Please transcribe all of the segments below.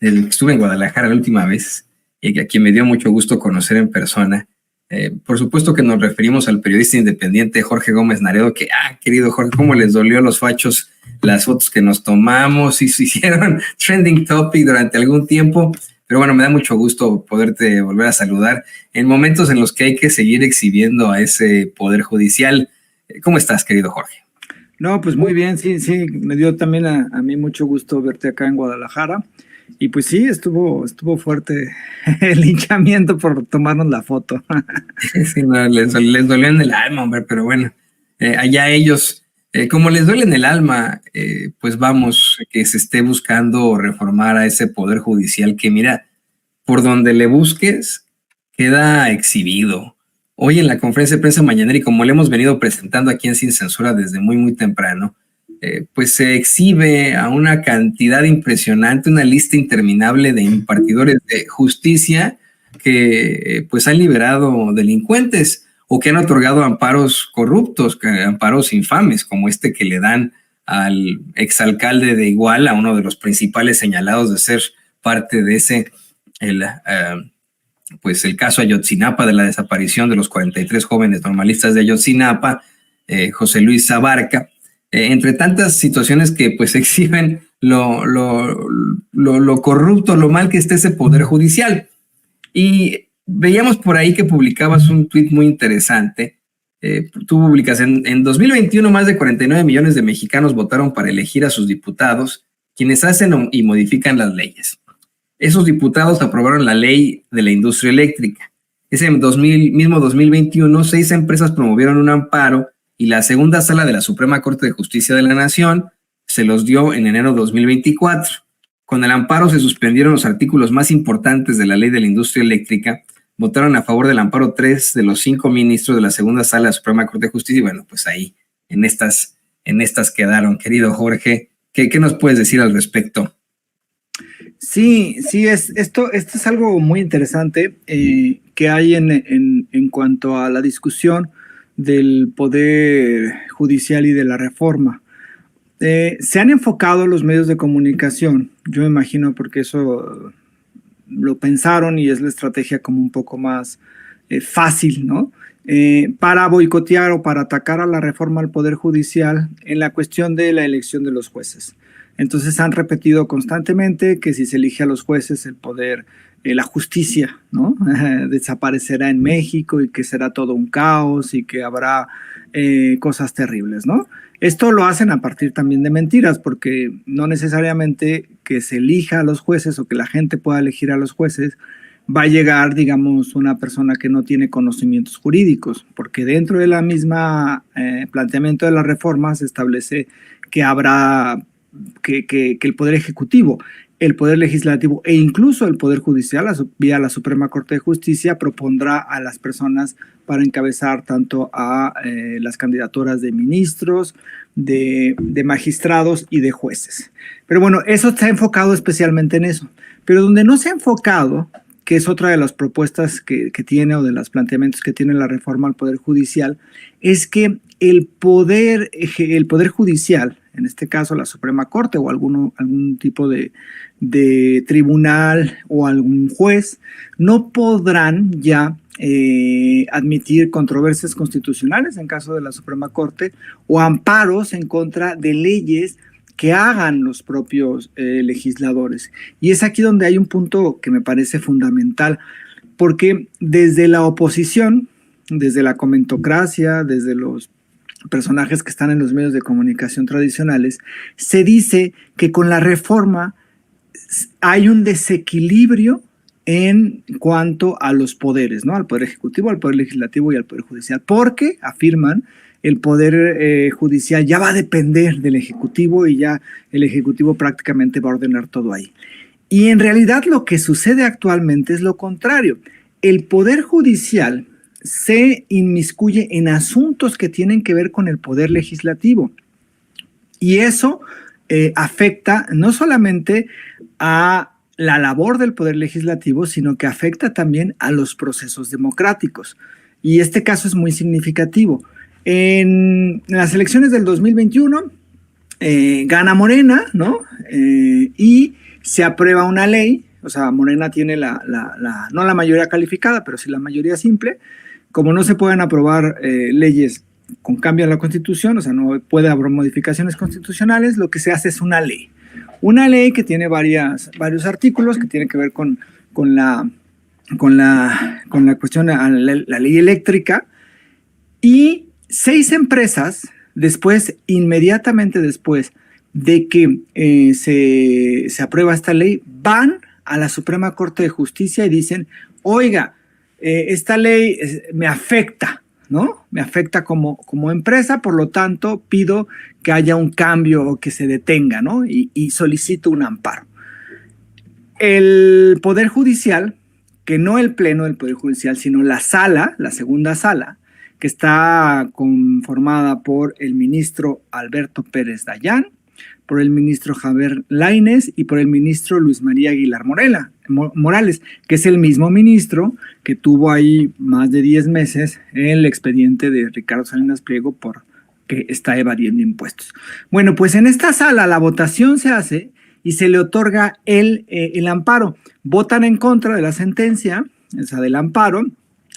estuve en Guadalajara la última vez y a quien me dio mucho gusto conocer en persona. Por supuesto que nos referimos al periodista independiente Jorge Gómez Naredo, que, querido Jorge, ¿cómo les dolió a los fachos las fotos que nos tomamos y se hicieron trending topic durante algún tiempo? Pero bueno, me da mucho gusto poderte volver a saludar en momentos en los que hay que seguir exhibiendo a ese poder judicial. ¿Cómo estás, querido Jorge? No, pues muy bien, sí, me dio también a mí mucho gusto verte acá en Guadalajara. Y pues sí, estuvo fuerte el linchamiento por tomarnos la foto. Sí, no, les dolió en el alma, hombre, pero bueno, allá ellos, como les duele en el alma, pues vamos, que se esté buscando reformar a ese poder judicial que, mira, por donde le busques, queda exhibido. Hoy en la conferencia de prensa mañanera, y como le hemos venido presentando aquí en Sin Censura desde muy, muy temprano, pues se exhibe a una cantidad impresionante, una lista interminable de impartidores de justicia que pues han liberado delincuentes o que han otorgado amparos corruptos, amparos infames, como este que le dan al exalcalde de Iguala, uno de los principales señalados de ser parte de ese, pues el caso Ayotzinapa, de la desaparición de los 43 jóvenes normalistas de Ayotzinapa, José Luis Abarca. Entre tantas situaciones que pues exhiben lo corrupto, lo mal que está ese poder judicial. Y veíamos por ahí que publicabas un tuit muy interesante. Tú publicas, en 2021 más de 49 millones de mexicanos votaron para elegir a sus diputados, quienes hacen y modifican las leyes. Esos diputados aprobaron la ley de la industria eléctrica. Ese mismo 2021, 6 empresas promovieron un amparo y la segunda sala de la Suprema Corte de Justicia de la Nación se los dio en enero de 2024. Con el amparo se suspendieron los artículos más importantes de la ley de la industria eléctrica. Votaron a favor del amparo 3 de los 5 ministros de la segunda sala de la Suprema Corte de Justicia. Y bueno, pues ahí en estas quedaron. Querido Jorge, ¿qué nos puedes decir al respecto? Sí, esto es algo muy interesante que hay en cuanto a la discusión del poder judicial y de la reforma. Se han enfocado los medios de comunicación, yo me imagino porque eso lo pensaron y es la estrategia como un poco más fácil, ¿no? Para boicotear o para atacar a la reforma al poder judicial en la cuestión de la elección de los jueces. Entonces han repetido constantemente que si se elige a los jueces el poder, la justicia, ¿no? Desaparecerá en México y que será todo un caos y que habrá cosas terribles, ¿no? Esto lo hacen a partir también de mentiras, porque no necesariamente que se elija a los jueces o que la gente pueda elegir a los jueces va a llegar, digamos, una persona que no tiene conocimientos jurídicos, porque dentro de la misma planteamiento de la reforma se establece que habrá que el Poder Ejecutivo, el Poder Legislativo e incluso el Poder Judicial, vía la Suprema Corte de Justicia, propondrá a las personas para encabezar tanto a las candidaturas de ministros, de magistrados y de jueces. Pero bueno, eso se ha enfocado especialmente en eso. Pero donde no se ha enfocado, que es otra de las propuestas que tiene o de los planteamientos que tiene la reforma al Poder Judicial, es que el poder judicial, en este caso la Suprema Corte o algún tipo de tribunal o algún juez, no podrán ya admitir controversias constitucionales en caso de la Suprema Corte o amparos en contra de leyes que hagan los propios legisladores. Y es aquí donde hay un punto que me parece fundamental, porque desde la oposición, desde la comentocracia, desde los personajes que están en los medios de comunicación tradicionales, se dice que con la reforma hay un desequilibrio en cuanto a los poderes, ¿no? Al Poder Ejecutivo, al Poder Legislativo y al Poder Judicial, porque afirman el Poder Judicial ya va a depender del Ejecutivo y ya el Ejecutivo prácticamente va a ordenar todo ahí. Y en realidad lo que sucede actualmente es lo contrario. El Poder Judicial se inmiscuye en asuntos que tienen que ver con el Poder Legislativo. Y eso afecta no solamente a la labor del Poder Legislativo, sino que afecta también a los procesos democráticos. Y este caso es muy significativo. En las elecciones del 2021 gana Morena, ¿no? Y se aprueba una ley, o sea, Morena tiene no la mayoría calificada, pero sí la mayoría simple. Como no se pueden aprobar leyes con cambio a la Constitución, o sea, no puede haber modificaciones constitucionales, lo que se hace es una ley. Una ley que tiene varios artículos que tienen que ver con la cuestión de la ley eléctrica, y 6 empresas inmediatamente después de que se aprueba esta ley, van a la Suprema Corte de Justicia y dicen, oiga, esta ley me afecta, ¿no? Me afecta como empresa, por lo tanto pido que haya un cambio o que se detenga, ¿no? Y solicito un amparo. El Poder Judicial, que no el Pleno del Poder Judicial, sino la sala, la segunda sala, que está conformada por el ministro Alberto Pérez Dayán, por el ministro Javier Lainez y por el ministro Luis María Aguilar Morales, que es el mismo ministro que tuvo ahí más de 10 meses el expediente de Ricardo Salinas Pliego por que está evadiendo impuestos. Bueno, pues en esta sala la votación se hace y se le otorga el amparo. Votan en contra de la sentencia, o sea, del amparo,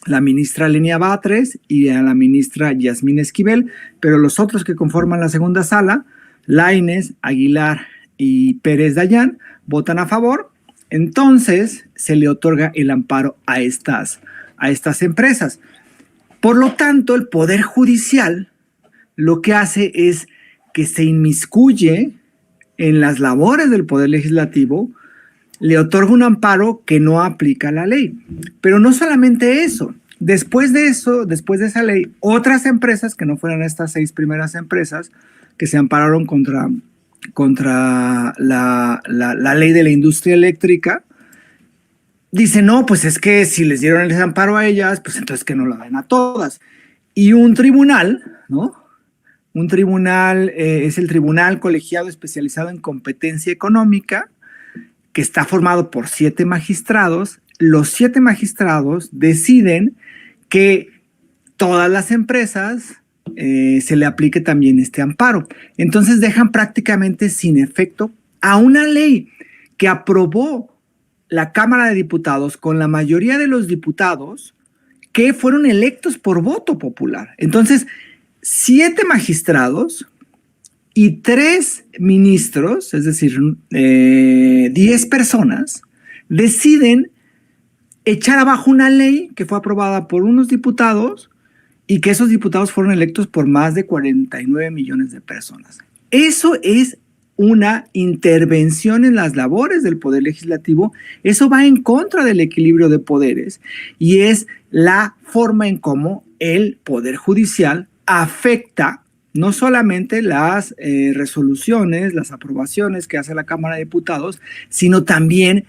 la ministra Lenia Batres y a la ministra Yasmín Esquivel, pero los otros que conforman la segunda sala, Lainez, Aguilar y Pérez Dayán, votan a favor. Entonces se le otorga el amparo a estas empresas. Por lo tanto, el Poder Judicial lo que hace es que se inmiscuye en las labores del Poder Legislativo, le otorga un amparo que no aplica la ley. Pero no solamente eso. Después de esa ley, otras empresas que no fueran estas 6 primeras empresas que se ampararon contra la ley de la industria eléctrica, dicen, no, pues es que si les dieron el amparo a ellas, pues entonces que no la den a todas. Y un tribunal, ¿no? Un tribunal es el Tribunal Colegiado Especializado en Competencia Económica, que está formado por 7 magistrados. Los 7 magistrados deciden que todas las empresas se le aplique también este amparo. Entonces dejan prácticamente sin efecto a una ley que aprobó la Cámara de Diputados con la mayoría de los diputados que fueron electos por voto popular. Entonces, 7 magistrados y 3 ministros, es decir, 10 personas, deciden echar abajo una ley que fue aprobada por unos diputados y que esos diputados fueron electos por más de 49 millones de personas. Eso es una intervención en las labores del Poder Legislativo, eso va en contra del equilibrio de poderes y es la forma en cómo el Poder Judicial afecta no solamente las resoluciones, las aprobaciones que hace la Cámara de Diputados, sino también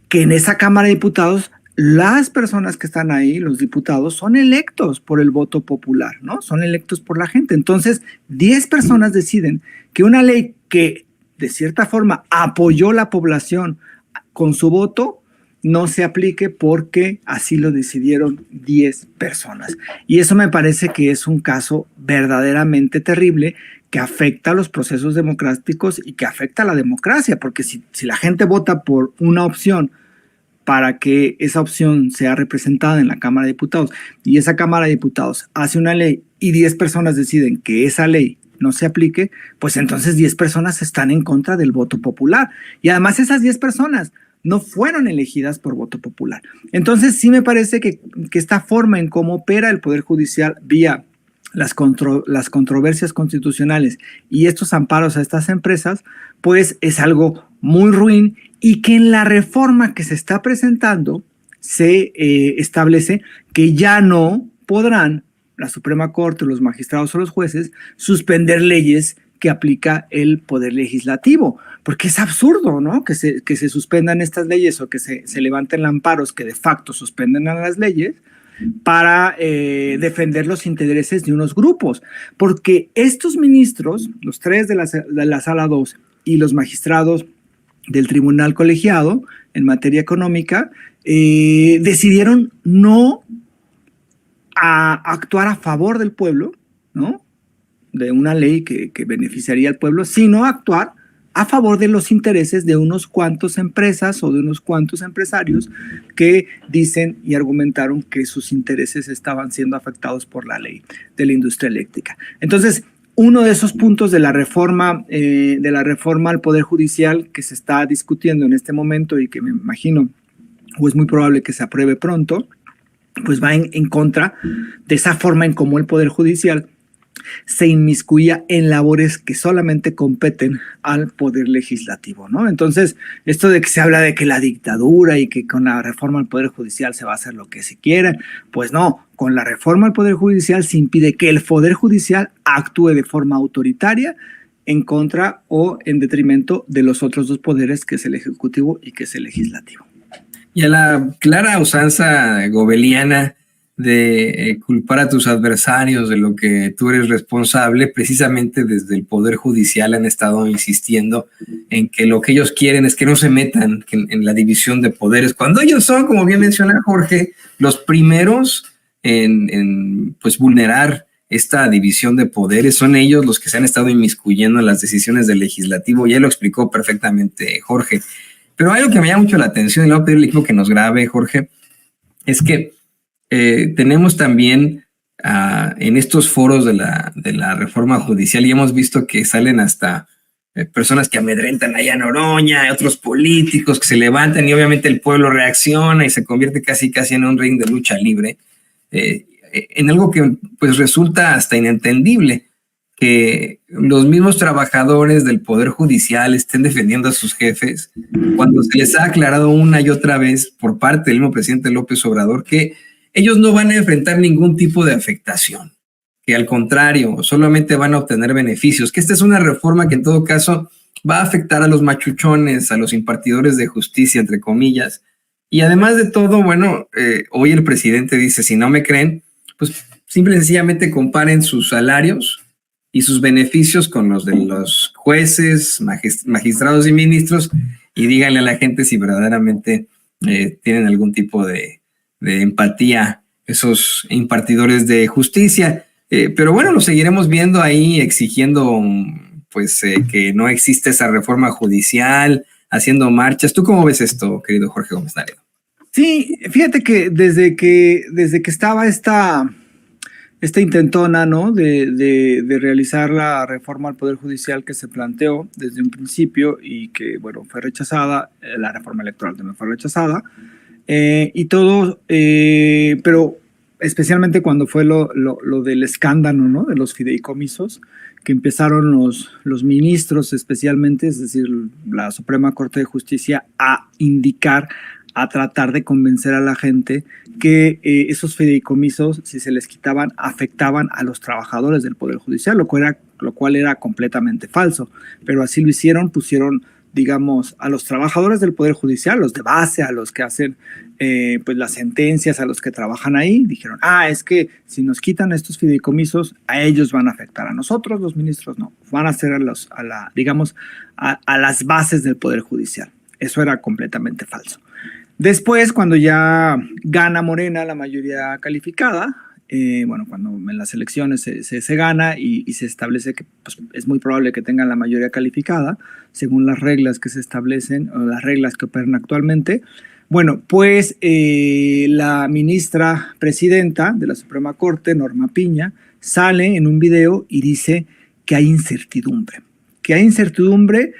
que en esa Cámara de Diputados las personas que están ahí, los diputados, son electos por el voto popular, ¿no? Son electos por la gente. Entonces, 10 personas deciden que una ley que de cierta forma apoyó la población con su voto no se aplique porque así lo decidieron 10 personas. Y eso me parece que es un caso verdaderamente terrible que afecta a los procesos democráticos y que afecta a la democracia, porque si la gente vota por una opción para que esa opción sea representada en la Cámara de Diputados y esa Cámara de Diputados hace una ley y 10 personas deciden que esa ley no se aplique, pues entonces 10 personas están en contra del voto popular. Y además esas 10 personas no fueron elegidas por voto popular. Entonces sí me parece que esta forma en cómo opera el Poder Judicial vía las controversias constitucionales y estos amparos a estas empresas, pues es algo muy ruin y que en la reforma que se está presentando se establece que ya no podrán la Suprema Corte, los magistrados o los jueces suspender leyes que aplica el Poder Legislativo, porque es absurdo, ¿no? Que se suspendan estas leyes o que se levanten amparos que de facto suspenden a las leyes para defender los intereses de unos grupos, porque estos ministros, los 3 de la Sala 2 y los magistrados del Tribunal Colegiado en materia económica, decidieron no actuar a favor del pueblo, ¿no? De una ley que beneficiaría al pueblo, sino actuar a favor de los intereses de unos cuantos empresas o de unos cuantos empresarios que dicen y argumentaron que sus intereses estaban siendo afectados por la ley de la industria eléctrica. Entonces, uno de esos puntos de la reforma al Poder Judicial que se está discutiendo en este momento y que me imagino o es muy probable que se apruebe pronto, pues va en contra de esa forma en cómo el Poder Judicial se inmiscuía en labores que solamente competen al Poder Legislativo, ¿no? Entonces, esto de que se habla de que la dictadura y que con la reforma al Poder Judicial se va a hacer lo que se quiera, pues no, con la reforma al Poder Judicial se impide que el Poder Judicial actúe de forma autoritaria en contra o en detrimento de los otros dos poderes, que es el Ejecutivo y que es el Legislativo. Y a la clara usanza gobeliana de culpar a tus adversarios de lo que tú eres responsable, precisamente desde el Poder Judicial han estado insistiendo en que lo que ellos quieren es que no se metan en la división de poderes, cuando ellos son, como bien menciona Jorge, los primeros en pues vulnerar esta división de poderes. Son ellos los que se han estado inmiscuyendo en las decisiones del legislativo. Ya lo explicó perfectamente Jorge. Pero algo que me llama mucho la atención, y le voy a pedir al equipo que nos grabe, Jorge, es que tenemos también en estos foros de la reforma judicial, y hemos visto que salen hasta personas que amedrentan allá a Noroña, otros políticos que se levantan y obviamente el pueblo reacciona y se convierte casi en un ring de lucha libre, en algo que pues resulta hasta inentendible, que los mismos trabajadores del Poder Judicial estén defendiendo a sus jefes cuando se les ha aclarado una y otra vez por parte del mismo presidente López Obrador que ellos no van a enfrentar ningún tipo de afectación, que al contrario, solamente van a obtener beneficios, que esta es una reforma que en todo caso va a afectar a los machuchones, a los impartidores de justicia, entre comillas. Y además de todo, bueno, hoy el presidente dice, si no me creen, pues simple y sencillamente comparen sus salarios y sus beneficios con los de los jueces, magistrados y ministros y díganle a la gente si verdaderamente tienen algún tipo de empatía esos impartidores de justicia. Pero bueno, lo seguiremos viendo ahí exigiendo pues que no existe esa reforma judicial, haciendo marchas. ¿Tú cómo ves esto, querido Jorge Gómez Naredo? Sí, fíjate que desde que estaba esta intentona, ¿no? de realizar la reforma al Poder Judicial que se planteó desde un principio y que, bueno, fue rechazada, la reforma electoral también fue rechazada, y todo, pero especialmente cuando fue lo del escándalo, ¿no? De los fideicomisos, que empezaron los ministros especialmente, es decir, la Suprema Corte de Justicia, a indicar, a tratar de convencer a la gente que esos fideicomisos, si se les quitaban, afectaban a los trabajadores del Poder Judicial, lo cual era completamente falso. Pero así lo hicieron, pusieron, digamos, a los trabajadores del Poder Judicial, los de base, a los que hacen pues las sentencias, a los que trabajan ahí, dijeron, es que si nos quitan estos fideicomisos, a ellos van a afectar, a nosotros los ministros no, van a ser a las bases del Poder Judicial. Eso era completamente falso. Después, cuando ya gana Morena la mayoría calificada, cuando en las elecciones se gana y se establece que pues, es muy probable que tengan la mayoría calificada, según las reglas que se establecen o las reglas que operan actualmente, bueno, pues la ministra presidenta de la Suprema Corte, Norma Piña, sale en un video y dice que hay incertidumbre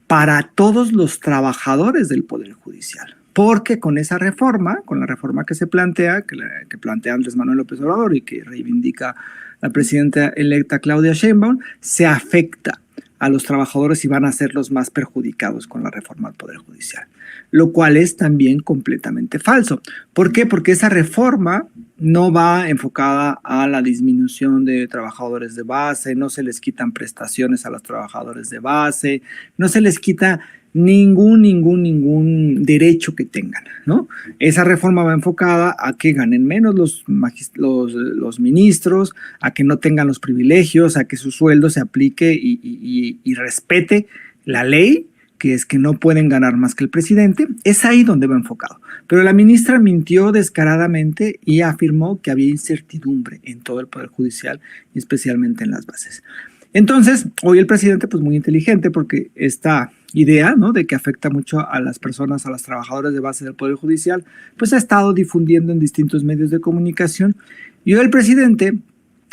para todos los trabajadores del Poder Judicial. Porque con esa reforma, con la reforma que se plantea, que plantea Andrés Manuel López Obrador y que reivindica la presidenta electa Claudia Sheinbaum, se afecta a los trabajadores y van a ser los más perjudicados con la reforma al Poder Judicial, lo cual es también completamente falso. ¿Por qué? Porque esa reforma no va enfocada a la disminución de trabajadores de base, no se les quitan prestaciones a los trabajadores de base, no se les quita ningún derecho que tengan, ¿no? Esa reforma va enfocada a que ganen menos los ministros, a que no tengan los privilegios, a que su sueldo se aplique y respete la ley, que es que no pueden ganar más que el presidente. Es ahí donde va enfocado. Pero la ministra mintió descaradamente y afirmó que había incertidumbre en todo el Poder Judicial y especialmente en las bases. Entonces, hoy el presidente, pues muy inteligente, porque esta idea, ¿no?, de que afecta mucho a las personas, a las trabajadoras de base del Poder Judicial, pues ha estado difundiendo en distintos medios de comunicación. Y hoy el presidente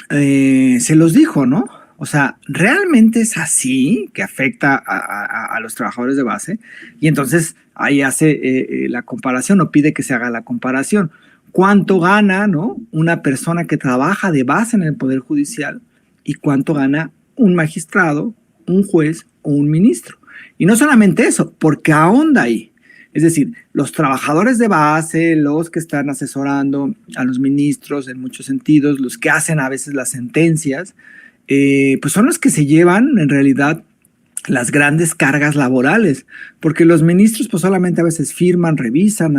se los dijo, ¿no? O sea, ¿realmente es así que afecta a los trabajadores de base? Y entonces ahí hace la comparación, o pide que se haga la comparación. ¿Cuánto gana, ¿no?, una persona que trabaja de base en el Poder Judicial y cuánto gana un magistrado, un juez o un ministro? Y no solamente eso, porque ahonda ahí. Es decir, los trabajadores de base, los que están asesorando a los ministros en muchos sentidos, los que hacen a veces las sentencias, pues son los que se llevan en realidad las grandes cargas laborales, porque los ministros pues solamente a veces firman, revisan,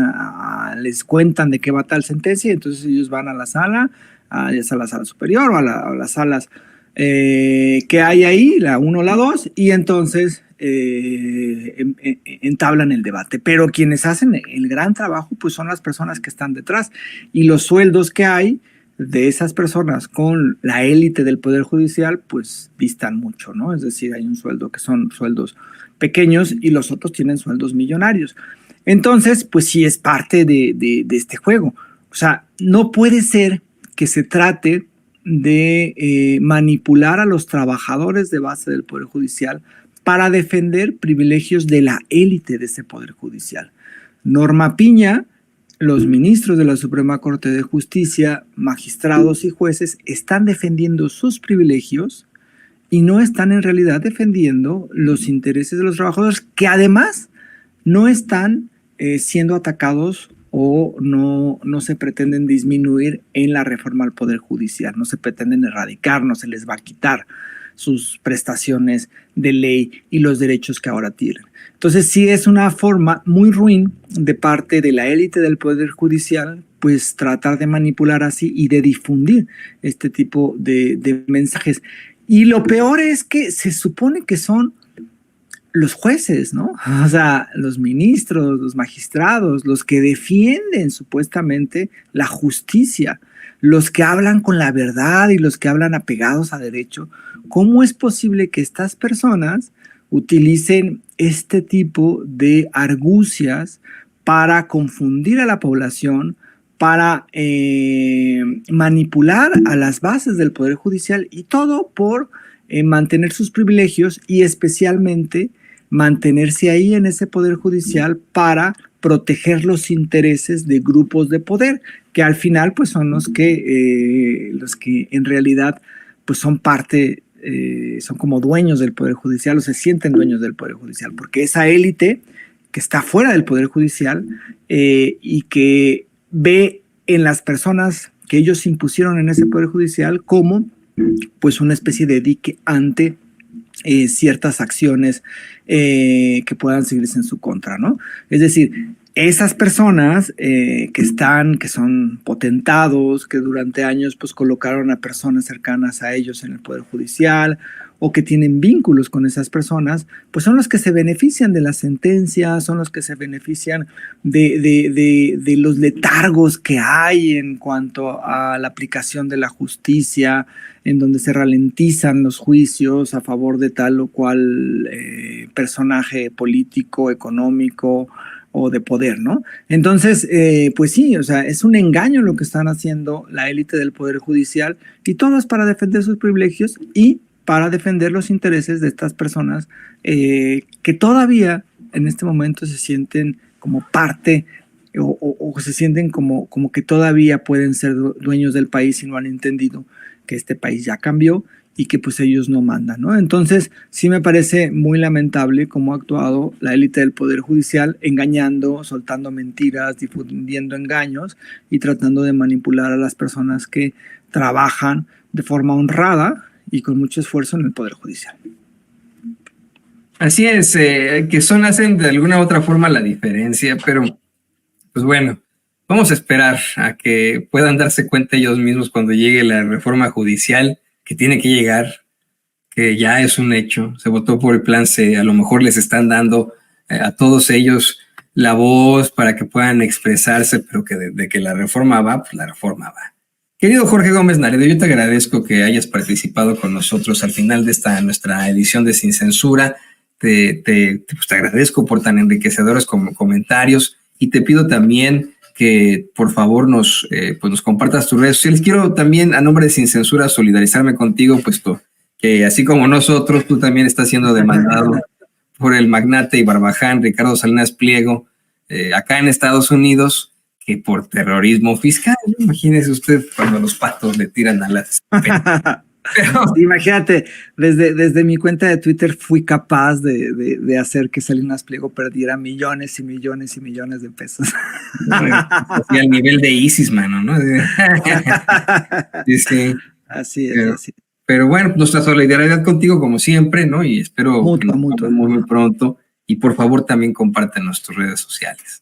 les cuentan de qué va tal sentencia, y entonces ellos van a la sala, ya sea la sala superior o a las salas que hay ahí, la 1 o la 2, y entonces entablan el debate. Pero quienes hacen el gran trabajo pues son las personas que están detrás, y los sueldos que hay de esas personas con la élite del Poder Judicial pues distan mucho, ¿no? Es decir, hay un sueldo que son sueldos pequeños y los otros tienen sueldos millonarios. Entonces, pues sí es parte de este juego. O sea, no puede ser que se trate de manipular a los trabajadores de base del Poder Judicial para defender privilegios de la élite de ese Poder Judicial. Norma Piña, los ministros de la Suprema Corte de Justicia, magistrados y jueces están defendiendo sus privilegios y no están en realidad defendiendo los intereses de los trabajadores, que además no están siendo atacados o no se pretenden disminuir en la reforma al Poder Judicial, no se pretenden erradicar, no se les va a quitar sus prestaciones de ley y los derechos que ahora tienen. Entonces sí es una forma muy ruin de parte de la élite del Poder Judicial, pues tratar de manipular así y de difundir este tipo de mensajes. Y lo peor es que se supone que son los jueces, ¿no? O sea, los ministros, los magistrados, los que defienden supuestamente la justicia, los que hablan con la verdad y los que hablan apegados a derecho. ¿Cómo es posible que estas personas utilicen este tipo de argucias para confundir a la población, para manipular a las bases del Poder Judicial, y todo por mantener sus privilegios y especialmente mantenerse ahí en ese Poder Judicial para proteger los intereses de grupos de poder, que al final pues son los que en realidad pues son parte, son como dueños del Poder Judicial, o se sienten dueños del Poder Judicial, porque esa élite que está fuera del Poder Judicial y que ve en las personas que ellos impusieron en ese Poder Judicial como pues una especie de dique ante ciertas acciones que puedan seguirse en su contra, ¿no? Es decir, esas personas que son potentados, que durante años pues colocaron a personas cercanas a ellos en el Poder Judicial o que tienen vínculos con esas personas, pues son los que se benefician de las sentencias, son los que se benefician de los letargos que hay en cuanto a la aplicación de la justicia, en donde se ralentizan los juicios a favor de tal o cual personaje político, económico o de poder, ¿no? Entonces, pues sí, o sea, es un engaño lo que están haciendo la élite del Poder Judicial, y todo es para defender sus privilegios y para defender los intereses de estas personas que todavía en este momento se sienten como parte o se sienten como que todavía pueden ser dueños del país y no han entendido que este país ya cambió y que pues ellos no mandan, ¿no? Entonces sí me parece muy lamentable cómo ha actuado la élite del Poder Judicial, engañando, soltando mentiras, difundiendo engaños y tratando de manipular a las personas que trabajan de forma honrada y con mucho esfuerzo en el Poder Judicial. Así es, que hacen de alguna u otra forma la diferencia, pero pues bueno, vamos a esperar a que puedan darse cuenta ellos mismos cuando llegue la reforma judicial, que tiene que llegar, que ya es un hecho. Se votó por el Plan C, a lo mejor les están dando a todos ellos la voz para que puedan expresarse, pero que de que la reforma va, pues la reforma va. Querido Jorge Gómez Naredo, yo te agradezco que hayas participado con nosotros al final de nuestra edición de Sin Censura. Te agradezco por tan enriquecedores comentarios y te pido también que por favor nos compartas tus redes sociales. Quiero también, a nombre de Sin Censura, solidarizarme contigo, puesto que así como nosotros, tú también estás siendo demandado por el magnate y barbaján Ricardo Salinas Pliego, acá en Estados Unidos, que por terrorismo fiscal. Imagínese usted cuando los patos le tiran a las... Pero, sí, imagínate, desde mi cuenta de Twitter fui capaz de hacer que Salinas Pliego perdiera millones y millones y millones de pesos. Así al nivel de ISIS, mano, ¿no? Sí, sí. Así es, así. Pero bueno, nuestra solidaridad contigo como siempre, ¿no? Y espero que nos veamos muy pronto. Y por favor también compartan nuestras redes sociales.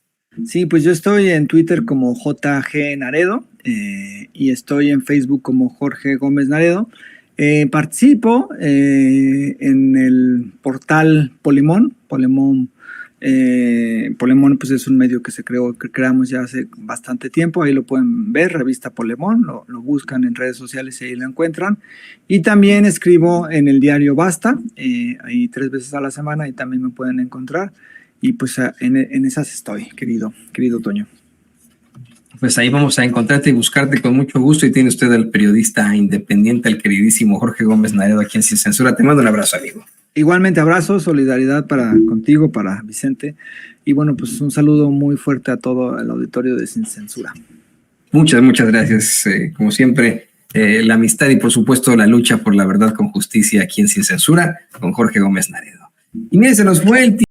Sí, pues yo estoy en Twitter como JG Naredo y estoy en Facebook como Jorge Gómez Naredo. Participo en el portal Polemón. Polemón pues es un medio que creamos ya hace bastante tiempo. Ahí lo pueden ver, revista Polemón, lo buscan en redes sociales y ahí lo encuentran. Y también escribo en el diario Basta, ahí 3 veces a la semana y también me pueden encontrar. Y pues en esas estoy, querido Toño. Pues ahí vamos a encontrarte y buscarte con mucho gusto. Y tiene usted al periodista independiente, el queridísimo Jorge Gómez Naredo, aquí en Sin Censura. Te mando un abrazo, amigo. Igualmente, abrazo, solidaridad contigo, para Vicente. Y bueno, pues un saludo muy fuerte a todo el auditorio de Sin Censura. Muchas gracias. Como siempre, la amistad y por supuesto la lucha por la verdad con justicia aquí en Sin Censura con Jorge Gómez Naredo. Y miren, se nos fue el tiempo.